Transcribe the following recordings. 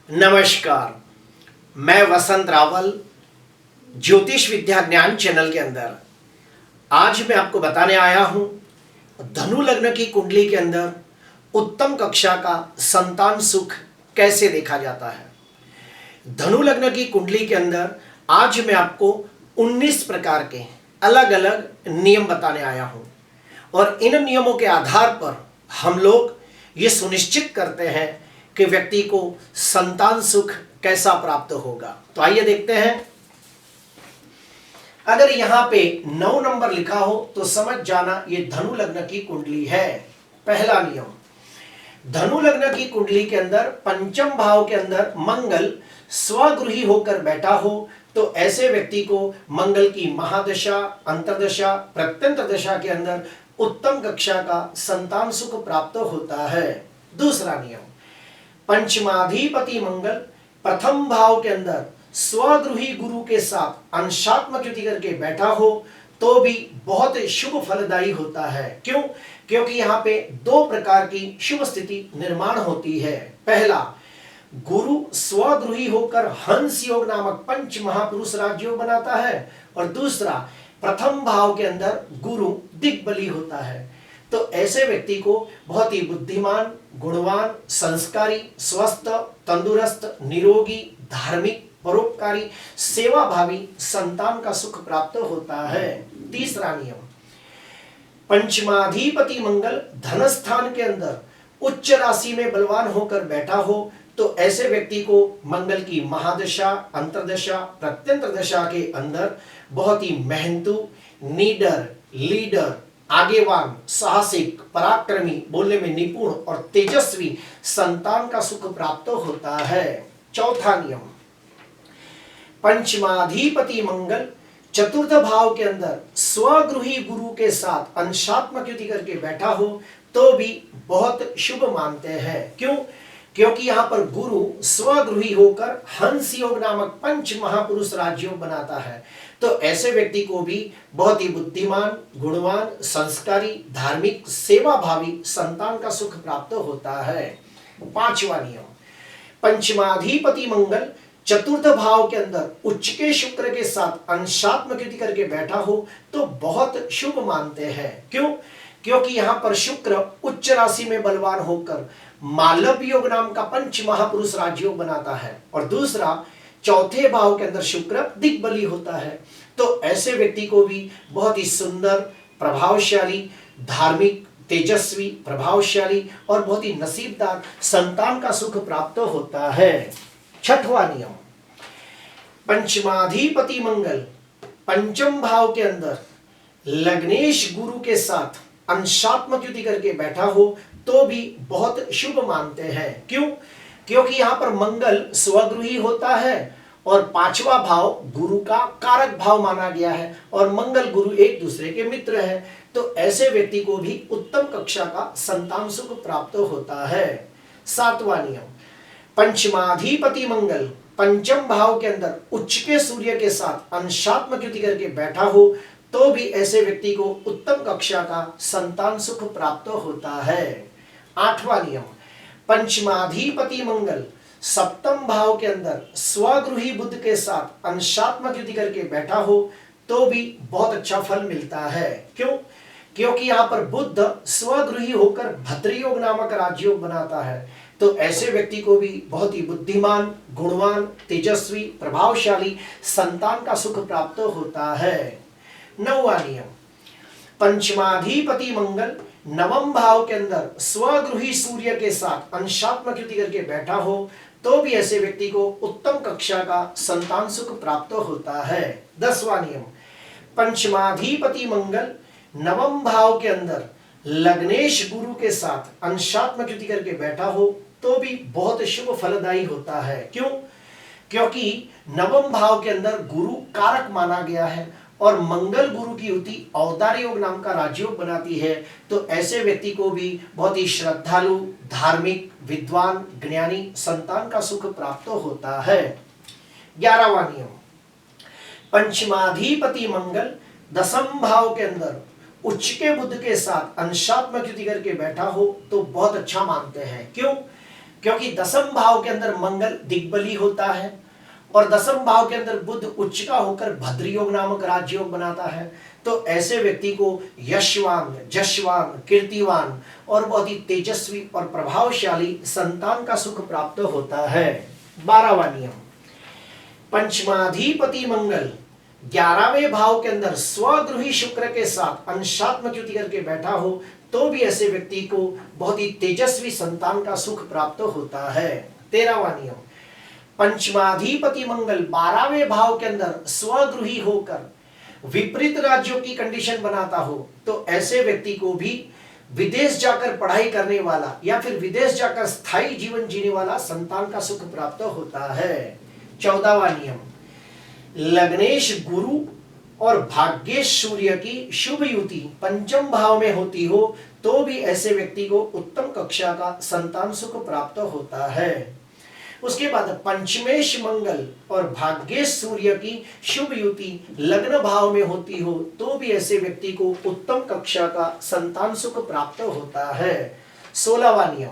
नमस्कार। मैं वसंत रावल ज्योतिष विद्या ज्ञान चैनल के अंदर आज मैं आपको बताने आया हूं धनु लग्न की कुंडली के अंदर उत्तम कक्षा का संतान सुख कैसे देखा जाता है। धनु लग्न की कुंडली के अंदर आज मैं आपको 19 प्रकार के अलग अलग नियम बताने आया हूं और इन नियमों के आधार पर हम लोग ये सुनिश्चित करते हैं कि व्यक्ति को संतान सुख कैसा प्राप्त होगा। तो आइए देखते हैं। अगर यहां पे 9 नंबर लिखा हो तो समझ जाना ये धनु लग्न की कुंडली है। पहला नियम, धनु लग्न की कुंडली के अंदर पंचम भाव के अंदर मंगल स्वगृही होकर बैठा हो तो ऐसे व्यक्ति को मंगल की महादशा, अंतर्दशा, प्रत्यंतर दशा के अंदर उत्तम कक्षा का संतान सुख प्राप्त होता है। दूसरा नियम, पंचमाधिपति मंगल प्रथम भाव के अंदर स्वगृही गुरु के साथ अंशात्मक युति करके बैठा हो तो भी बहुत शुभ फलदायी होता है। क्यों? क्योंकि यहाँ पे 2 प्रकार की शुभ स्थिति निर्माण होती है। पहला, गुरु स्वगृही होकर हंस योग नामक पंच महापुरुष राजयोग बनाता है और दूसरा, प्रथम भाव के अंदर गुरु दिग्बली होता है। तो ऐसे व्यक्ति को बहुत ही बुद्धिमान, गुणवान, संस्कारी, स्वस्थ, तंदुरुस्त, निरोगी, धार्मिक, परोपकारी, सेवाभावी संतान का सुख प्राप्त होता है। तीसरा नियम, पंचमाधिपति मंगल धन स्थान के अंदर उच्च राशि में बलवान होकर बैठा हो तो ऐसे व्यक्ति को मंगल की महादशा, अंतर्दशा, प्रत्यंतर दशा के अंदर बहुत ही मेहनतू, नीडर, लीडर, आगेवान, साहसिक, पराक्रमी, बोलने में निपुण और तेजस्वी संतान का सुख प्राप्त होता है। चौथा नियम, पंचमाधिपति मंगल चतुर्थ भाव के अंदर स्वगृही गुरु के साथ अंशात्मक युति करके बैठा हो तो भी बहुत शुभ मानते हैं। क्यों? क्योंकि यहां पर गुरु स्वगृही होकर हंस योग नामक पंच महापुरुष राजयोग बनाता है। तो ऐसे व्यक्ति को भी बहुत ही बुद्धिमान, गुणवान, संस्कारी, धार्मिक, सेवाभावी संतान का सुख प्राप्त होता है। पांचवा नियम, पंचमाधिपति मंगल चतुर्थ भाव के अंदर उच्च के शुक्र के साथ अंशात्मक युति करके बैठा हो तो बहुत शुभ मानते हैं। क्यों? क्योंकि यहां पर शुक्र उच्च राशि में बलवान होकर मालव योग नाम का पंच महापुरुष राजयोग बनाता है और दूसरा, चौथे भाव के अंदर शुक्र दिग्बली होता है। तो ऐसे व्यक्ति को भी बहुत ही सुंदर, प्रभावशाली, धार्मिक, तेजस्वी, प्रभावशाली और बहुत ही नसीबदार संतान का सुख प्राप्त होता है। छठवां नियम, पंचमाधिपति मंगल पंचम भाव के अंदर लग्नेश गुरु के साथ अंशात्मक युति करके बैठा हो तो भी बहुत शुभ मानते हैं। क्यों? क्योंकि यहां पर मंगल स्वगृही होता है और पांचवा भाव गुरु का कारक भाव माना गया है और मंगल गुरु एक दूसरे के मित्र हैं। तो ऐसे व्यक्ति को भी उत्तम कक्षा का संतान सुख प्राप्त होता है। सातवां नियम, पंचमाधिपति मंगल पंचम भाव के अंदर उच्च के सूर्य के साथ अंशात्मक युति करके बैठा हो तो भी ऐसे व्यक्ति को उत्तम कक्षा का संतान सुख प्राप्त होता है। आठवां नियम, पंचमाधिपति मंगल सप्तम भाव के अंदर स्वगृही बुध के साथ अंशात्मक युति करके बैठा हो तो भी बहुत अच्छा फल मिलता है। क्यों? क्योंकि यहां पर बुध स्वगृही होकर भद्रयोग नामक राजयोग बनाता है। तो ऐसे व्यक्ति को भी बहुत ही बुद्धिमान, गुणवान, तेजस्वी, प्रभावशाली संतान का सुख प्राप्त होता है। नौवां नियम, पंचमाधिपति मंगल नवम भाव के अंदर स्वगृही सूर्य के साथ अंशात्मक युति करके बैठा हो तो भी ऐसे व्यक्ति को उत्तम कक्षा का संतान सुख प्राप्त होता है। 10वां नियम, पंचमाधिपति मंगल नवम भाव के अंदर लग्नेश गुरु के साथ अंशात्मक युति करके बैठा हो तो भी बहुत शुभ फलदायी होता है। क्यों? क्योंकि नवम भाव के अंदर गुरु कारक माना गया है और मंगल गुरु की युति अवतार योग नाम का राजयोग बनाती है। तो ऐसे व्यक्ति को भी बहुत ही श्रद्धालु, धार्मिक, विद्वान, ज्ञानी संतान का सुख प्राप्त होता है। 11वां नियम, पंचमाधिपति मंगल दसम भाव के अंदर उच्च के बुध के साथ अंशात्मक युति करके बैठा हो तो बहुत अच्छा मानते हैं। क्यों? क्योंकि दसम भाव के अंदर मंगल दिग्बली होता है और दसम भाव के अंदर बुध उच्च का होकर भद्र योग नामक राजयोग बनाता है। तो ऐसे व्यक्ति को यशवान, जशवान, कीर्तिवान और बहुत ही तेजस्वी और प्रभावशाली संतान का सुख प्राप्त होता है। 12वां नियम, पंचमाधिपति मंगल 11वें भाव के अंदर स्वगृही शुक्र के साथ अंशात्मक युति करके बैठा हो तो भी ऐसे व्यक्ति को बहुत ही तेजस्वी संतान का सुख प्राप्त होता है। 13वां नियम, पंचमाधिपति मंगल 12वें भाव के अंदर स्वगृही होकर विपरीत राज्यों की कंडीशन बनाता हो तो ऐसे व्यक्ति को भी विदेश जाकर पढ़ाई करने वाला या फिर विदेश जाकर स्थायी जीवन जीने वाला संतान का सुख प्राप्त होता है। 14वां नियम, लग्नेश गुरु और भाग्येश सूर्य की शुभ युति पंचम भाव में होती हो तो भी ऐसे व्यक्ति को उत्तम कक्षा का संतान सुख प्राप्त होता है। उसके बाद पंचमेश मंगल और भाग्येश सूर्य की शुभ युति लग्न भाव में होती हो तो भी ऐसे व्यक्ति को उत्तम कक्षा का संतान सुख प्राप्त होता है। 16वां नियम,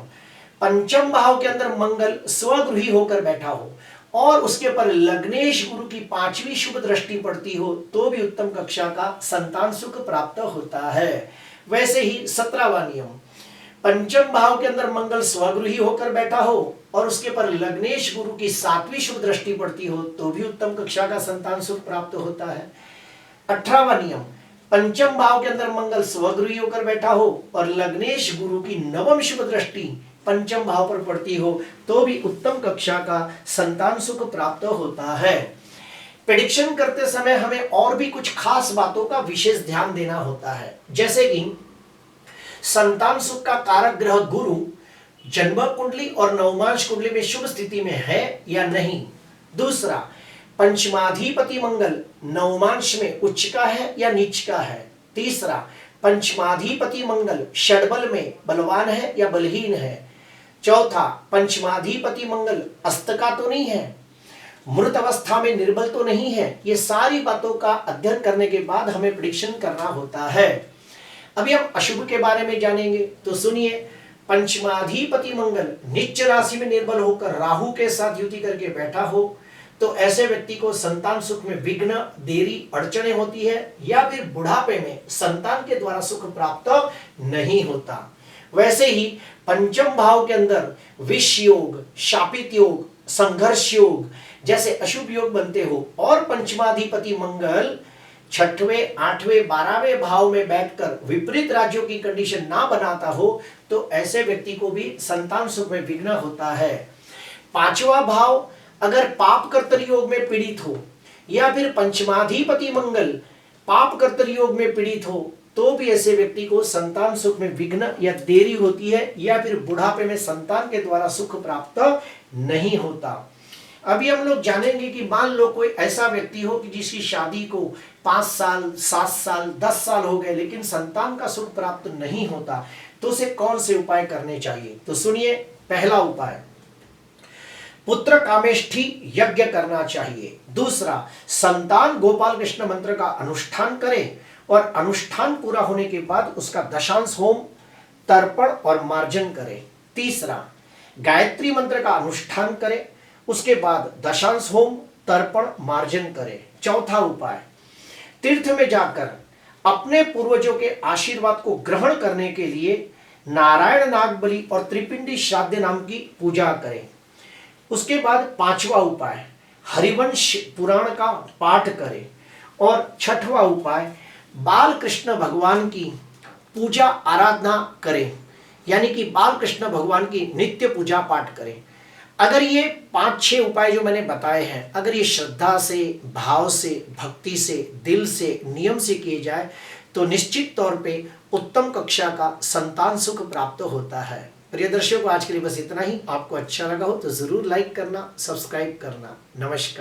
पंचम भाव के अंदर मंगल स्वगृही होकर बैठा हो और उसके पर लग्नेश गुरु की 5वीं शुभ दृष्टि पड़ती हो तो भी उत्तम कक्षा का संतान सुख प्राप्त होता है। वैसे ही 17वां नियम, पंचम भाव के अंदर मंगल स्वगृही होकर बैठा हो और उसके पर लग्नेश गुरु की 7वीं शुभ दृष्टि पड़ती हो तो भी उत्तम कक्षा का संतान सुख प्राप्त होता है। 18वां नियम, पंचम भाव के अंदर मंगल स्वगृही होकर बैठा हो और लग्नेश गुरु की 9वीं शुभ दृष्टि पंचम भाव पर पड़ती हो तो भी उत्तम कक्षा का संतान सुख प्राप्त होता है। प्रेडिक्शन करते समय हमें और भी कुछ खास बातों का विशेष ध्यान देना होता है, जैसे कि संतान सुख का कारक ग्रह गुरु जन्म कुंडली और नवमांश कुंडली में शुभ स्थिति में है या नहीं। दूसरा, पंचमाधिपति मंगल नवमांश में उच्च का है या नीच का है। तीसरा, पंचमाधिपति मंगल षडबल में बलवान है या बलहीन है। चौथा, पंचमाधिपति मंगल अस्त का तो नहीं है, मृत अवस्था में निर्बल तो नहीं है। ये सारी बातों का अध्ययन करने के बाद हमें प्रेडिक्शन करना होता है। अभी हम अशुभ के बारे में जानेंगे, तो सुनिए। पंचमाधिपति मंगल नीच राशि में निर्बल होकर राहु के साथ युति करके बैठा हो तो ऐसे व्यक्ति को संतान सुख में विघ्न, देरी, अड़चने होती है या फिर बुढ़ापे में संतान के द्वारा सुख प्राप्त नहीं होता। वैसे ही पंचम भाव के अंदर विष योग, शापित योग, संघर्ष योग जैसे अशुभ योग बनते हो और पंचमाधिपति मंगल 6वें, 8वें, 12वें भाव में बैठकर विपरीत राज्यों की कंडीशन ना बनाता हो तो ऐसे व्यक्ति को भी संतान सुख में विघ्न होता है। 5वां भाव अगर पाप कर्तरी योग में पीड़ित हो या फिर पंचमाधिपति मंगल पाप कर्तरी योग में पीड़ित हो तो भी ऐसे व्यक्ति को संतान सुख में विघ्न या देरी होती है या फिर बुढ़ापे में संतान के द्वारा सुख प्राप्त नहीं होता। अभी हम लोग जानेंगे कि मान लो कोई ऐसा व्यक्ति हो कि जिसकी शादी को 5 साल, 7 साल, 10 साल हो गए लेकिन संतान का सुख प्राप्त नहीं होता तो उसे कौन से उपाय करने चाहिए। तो सुनिए, पहला उपाय, पुत्र कामेष्ठी यज्ञ करना चाहिए। दूसरा, संतान गोपाल कृष्ण मंत्र का अनुष्ठान करें और अनुष्ठान पूरा होने के बाद उसका दशांश होम, तर्पण और मार्जन करें। तीसरा, गायत्री मंत्र का अनुष्ठान करें, उसके बाद दशांश होम, तर्पण, मार्जन करें। चौथा उपाय, तीर्थ में जाकर अपने पूर्वजों के आशीर्वाद को ग्रहण करने के लिए नारायण नागबली और त्रिपिंडी श्राद्ध नाम की पूजा करें। उसके बाद 5वां उपाय, हरिवंश पुराण का पाठ करें। और 6वां उपाय, बाल कृष्ण भगवान की पूजा आराधना करें, यानी कि बाल कृष्ण भगवान की नित्य पूजा पाठ करें। अगर ये 5-6 उपाय जो मैंने बताए हैं, अगर ये श्रद्धा से, भाव से, भक्ति से, दिल से, नियम से किए जाए तो निश्चित तौर पे उत्तम कक्षा का संतान सुख प्राप्त होता है। प्रिय दर्शकों, आज के लिए बस इतना ही। आपको अच्छा लगा हो तो जरूर लाइक करना, सब्सक्राइब करना। नमस्कार।